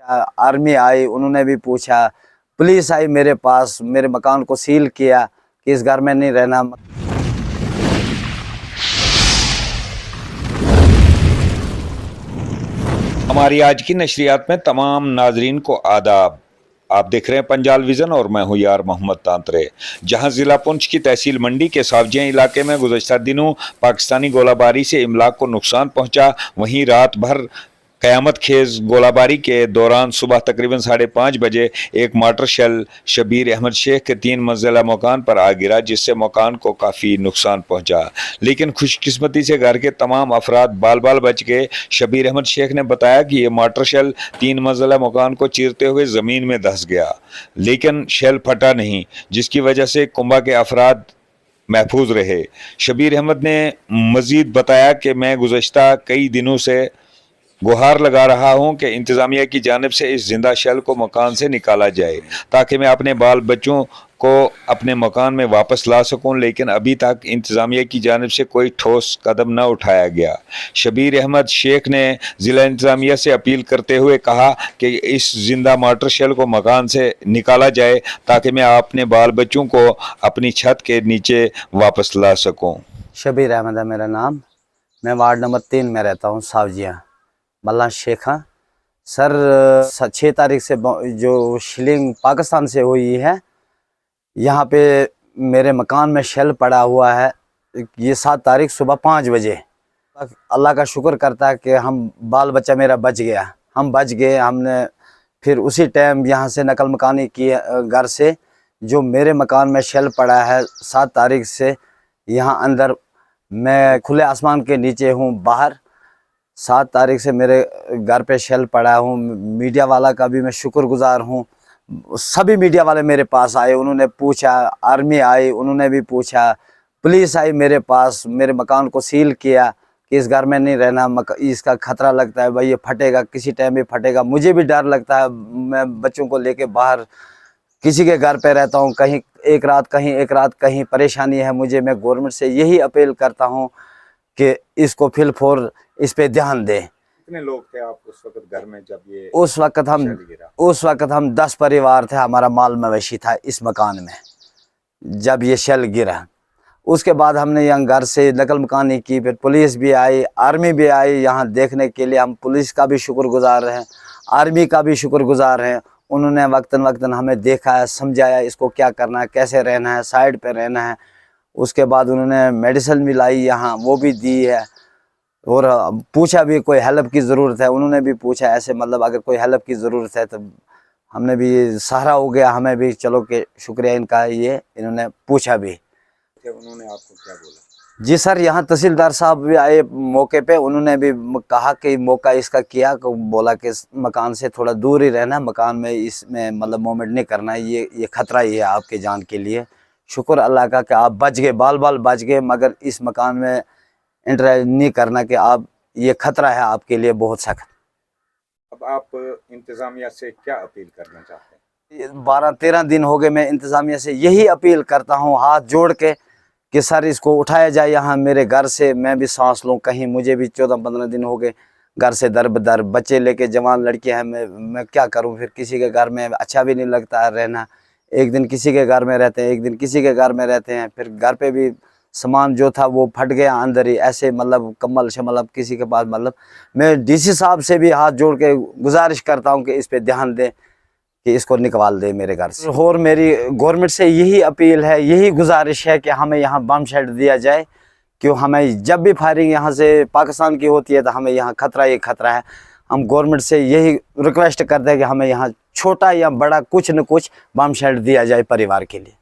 Army आई, उन्होंने भी पूछा, पुलिस आई मेरे पास, मेरे मकान को सील किया कि इस घर में नहीं रहना। हमारी आज की नशरियात में तमाम नाजरीन को आदाब। आप देख रहे हैं पंजाब विजन और मैं हूं यार मोहम्मद तांतरे। जहां जिला पुंछ की तहसील मंडी के सावजिया इलाके में गुज़श्ता दिनों पाकिस्तानी गोलाबारी से इमलाक को नुकसान पहुंचा, वहीं रात भर क़यामत खेज गोलाबारी के दौरान सुबह तकरीबन 5:30 बजे एक मोटर शेल शबीर अहमद शेख के 3 मंजिला मकान पर आ गिरा, जिससे मकान को काफ़ी नुकसान पहुंचा। लेकिन खुशकिस्मती से घर के तमाम अफराद बाल बाल बच गए। शबीर अहमद शेख ने बताया कि यह मोटर शेल 3 मंजिला मकान को चीरते हुए ज़मीन में धंस गया, लेकिन शेल फटा नहीं, जिसकी वजह से कुंबा के अफराद महफूज रहे। शबीर अहमद ने मज़ीद बताया कि मैं गुज़श्ता कई दिनों से गुहार लगा रहा हूं कि इंतज़ामिया की जानिब से इस जिंदा शेल को मकान से निकाला जाए ताकि मैं अपने बाल बच्चों को अपने मकान में वापस ला सकूं, लेकिन अभी तक इंतज़ामिया की जानिब से कोई ठोस कदम न उठाया गया। शबीर अहमद शेख ने ज़िला इंतज़ामिया से अपील करते हुए कहा कि इस जिंदा मोटर शेल को मकान से निकाला जाए ताकि मैं अपने बाल बच्चों को अपनी छत के नीचे वापस ला सकूँ। शबीर अहमद है मेरा नाम, मैं वार्ड नंबर 3 में रहता हूँ, सावजिया मल्ला शेखा। सर 6 तारीख से जो शिलिंग पाकिस्तान से हुई है, यहाँ पे मेरे मकान में शेल पड़ा हुआ है। ये 7 तारीख सुबह 5 बजे। अल्लाह का शुक्र करता है कि हम बाल बच्चा मेरा बच गया, हम बच गए। हमने फिर उसी टाइम यहाँ से नकल मकानी की घर से। जो मेरे मकान में शेल पड़ा है 7 तारीख से, यहाँ अंदर मैं खुले आसमान के नीचे हूँ बाहर। 7 तारीख से मेरे घर पे शेल पड़ा हूँ। मीडिया वाला का भी मैं शुक्रगुजार हूँ। सभी मीडिया वाले मेरे पास आए, उन्होंने पूछा, आर्मी आई, उन्होंने भी पूछा, पुलिस आई मेरे पास, मेरे मकान को सील किया कि इस घर में नहीं रहना, इसका खतरा लगता है भाई, ये फटेगा, किसी टाइम भी फटेगा। मुझे भी डर लगता है, मैं बच्चों को लेके बाहर किसी के घर पे रहता हूँ, कहीं एक रात कहीं परेशानी है मुझे। मैं गवर्नमेंट से यही अपील करता हूँ कि इसको फिल फोर इस पे ध्यान दें। कितने लोग थे आप उस वक्त घर में जब ये उस वक्त हम 10 परिवार थे, हमारा माल मवेशी था इस मकान में जब ये शेल गिरा। उसके बाद हमने यहाँ घर से नकल मकानी की, फिर पुलिस भी आई, आर्मी भी आई यहाँ देखने के लिए। हम पुलिस का भी शुक्रगुजार हैं, आर्मी का भी शुक्रगुजार हैं। उन्होंने वक्तन वक्तन हमें देखा है, समझाया इसको क्या करना है, कैसे रहना है, साइड पे रहना है। उसके बाद उन्होंने मेडिसिन भी लाई यहाँ, वो भी दी है। और पूछा भी कोई हेल्प की ज़रूरत है, उन्होंने भी पूछा ऐसे, मतलब अगर कोई हेल्प की ज़रूरत है तो हमने भी सहारा हो गया हमें भी। चलो कि शुक्रिया इनका, ये इन्होंने पूछा भी। उन्होंने आपको क्या बोला? जी सर, यहाँ तहसीलदार साहब भी आए मौके पे, उन्होंने भी कहा कि मौका इसका किया, बोला कि मकान से थोड़ा दूर ही रहना, मकान में इसमें मतलब मूवमेंट नहीं करना है, ये खतरा ही है आपके जान के लिए। शुक्र अल्लाह का कि आप बच गए, बाल बाल बच गए, मगर इस मकान में इंटर नहीं करना कि आप, ये खतरा है आपके लिए बहुत सख्त। अब आप इंतज़ामिया से क्या अपील करना चाहते हैं? 12-13 दिन हो गए मैं इंतज़ामिया से यही अपील करता हूँ हाथ जोड़ के कि सर इसको उठाया जाए यहाँ मेरे घर से, मैं भी सांस लूँ कहीं। मुझे भी 14-15 दिन हो गए घर से दर बदर, बच्चे लेके, जवान लड़कियाँ हैं, मैं क्या करूँ। फिर किसी के घर में अच्छा भी नहीं लगता है रहना। एक दिन किसी के घर में रहते हैं, एक दिन किसी के घर में रहते हैं। फिर घर पे भी सामान जो था वो फट गया अंदर ही, ऐसे मतलब कम्बल शमल अब किसी के पास। मतलब मैं डीसी साहब से भी हाथ जोड़ के गुजारिश करता हूँ कि इस पे ध्यान दें कि इसको निकाल दे मेरे घर से। और मेरी गवर्नमेंट से यही अपील है, यही गुजारिश है कि हमें यहाँ बम शेड दिया जाए, क्यों हमें जब भी फायरिंग यहाँ से पाकिस्तान की होती है तो हमें यहाँ खतरा ही खतरा है। हम गवर्नमेंट से यही रिक्वेस्ट करते हैं कि हमें यहाँ छोटा या बड़ा कुछ न कुछ बम शेड दिया जाए परिवार के लिए।